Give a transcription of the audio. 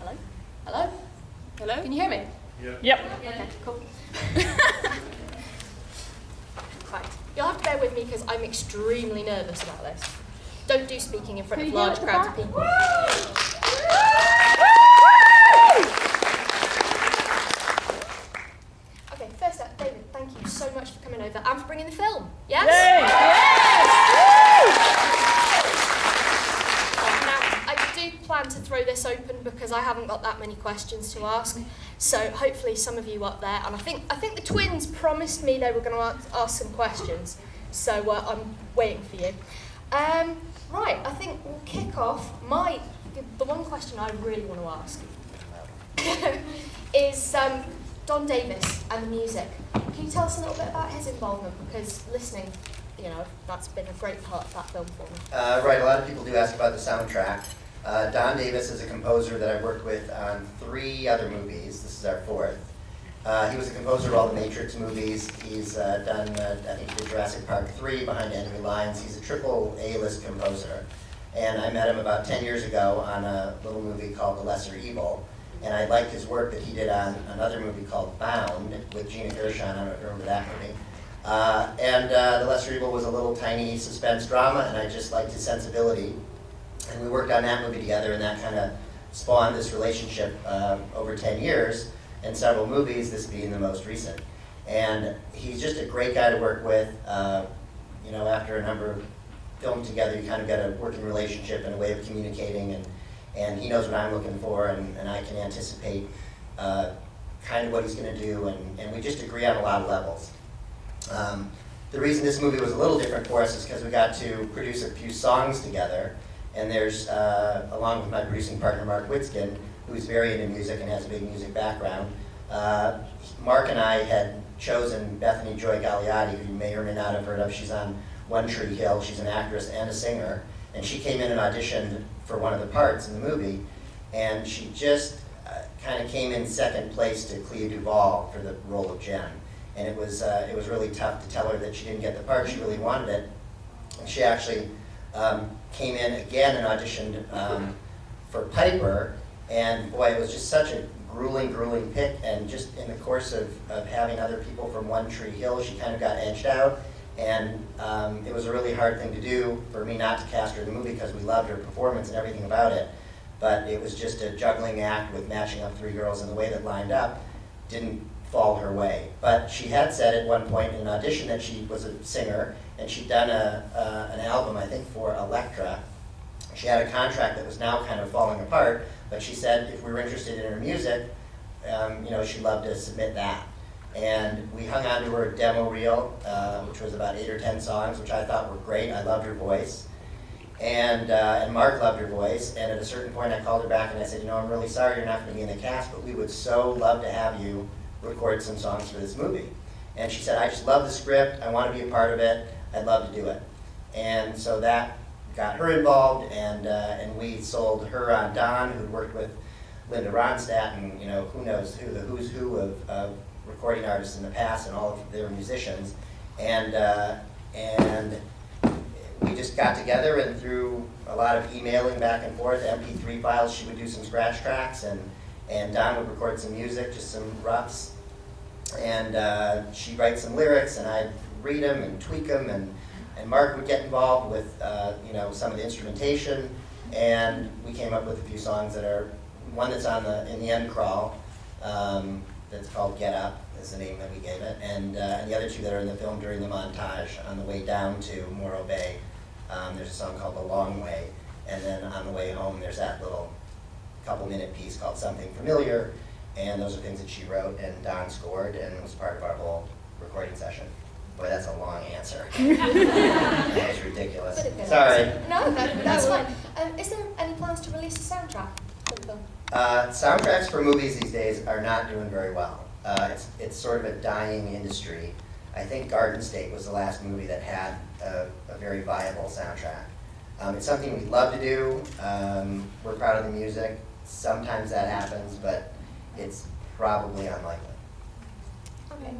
Hello? Hello? Hello? Can you hear me? Yeah. Yep. Okay, cool. Right. You'll have to bear with me because I'm extremely nervous about this. Don't do speaking in front of large crowds of people. Okay, first up, David, thank you so much for coming over and for bringing the film. Yes? Yay! Now, I do plan to throw this open because I haven't got that many questions to ask. So hopefully some of you up there, and I think the twins promised me they were going to ask some questions. So I'm waiting for you. Right, I think we'll kick off. The one question I really want to ask is Don Davis and the music. Can you tell us a little bit about his involvement? Because listening, that's been a great part of that film for me. Right, a lot of people do ask about the soundtrack. Don Davis is a composer that I've worked with on 3 other movies. This is our 4th. He was a composer of all the Matrix movies. He's done, I think he did Jurassic Park 3, Behind Enemy Lines. He's a triple A-list composer. And I met him about 10 years ago on a little movie called The Lesser Evil. And I liked his work that he did on another movie called Bound with Gina Gershon. I don't know if you remember that movie. The Lesser Evil was a little tiny suspense drama, and I just liked his sensibility. And we worked on that movie together, and that kind of spawned this relationship over 10 years and several movies, this being the most recent. And he's just a great guy to work with. After a number of films together, you kind of get a working relationship and a way of communicating, and he knows what I'm looking for, and I can anticipate kind of what he's going to do, and we just agree on a lot of levels. The reason this movie was a little different for us is because we got to produce a few songs together, and there's, along with my producing partner Mark Witzkin, who's very into music and has a big music background, Mark and I had chosen Bethany Joy Gagliotti, who you may or may not have heard of. She's on One Tree Hill. She's an actress and a singer, and she came in and auditioned for one of the parts in the movie, and she just kind of came in second place to Clea Duvall for the role of Jen. And it was really tough to tell her that she didn't get the part. She really wanted it. And she actually came in again and auditioned for Piper, and boy, it was just such a grueling pick, and just in the course of having other people from One Tree Hill, she kind of got edged out, and it was a really hard thing to do for me not to cast her in the movie because we loved her performance and everything about it, but it was just a juggling act with matching up 3 girls, and the way that lined up didn't fall her way. But she had said at one point in an audition that she was a singer, and she'd done an album, I think, for Elektra. She had a contract that was now kind of falling apart, but she said if we were interested in her music, she'd love to submit that. And we hung on to her demo reel, which was about 8 or 10 songs, which I thought were great. I loved her voice. And Mark loved her voice. And at a certain point, I called her back and I said, I'm really sorry you're not going to be in the cast, but we would so love to have you record some songs for this movie. And she said, I just love the script. I want to be a part of it. I'd love to do it. And so that got her involved, and we sold her on Don, who'd worked with Linda Ronstadt, and who knows who, the who's who of recording artists in the past, and all of their musicians, and we just got together, and through a lot of emailing back and forth, MP3 files, she would do some scratch tracks, and Don would record some music, just some roughs, and she'd write some lyrics, and I'd read them and tweak them, and Mark would get involved with some of the instrumentation, and we came up with a few songs that are, one that's in the end crawl, that's called Get Up, is the name that we gave it, and the other 2 that are in the film during the montage. On the way down to Morro Bay, there's a song called The Long Way, and then on the way home there's that little couple-minute piece called Something Familiar, and those are things that she wrote and Don scored, and it was part of our whole recording session. Boy, that's a long answer. That was ridiculous. Sorry. No, that's fine. Is there any plans to release a soundtrack for the film? Soundtracks for movies these days are not doing very well. It's sort of a dying industry. I think Garden State was the last movie that had a very viable soundtrack. It's something we'd love to do. We're proud of the music. Sometimes that happens, but it's probably unlikely. Okay.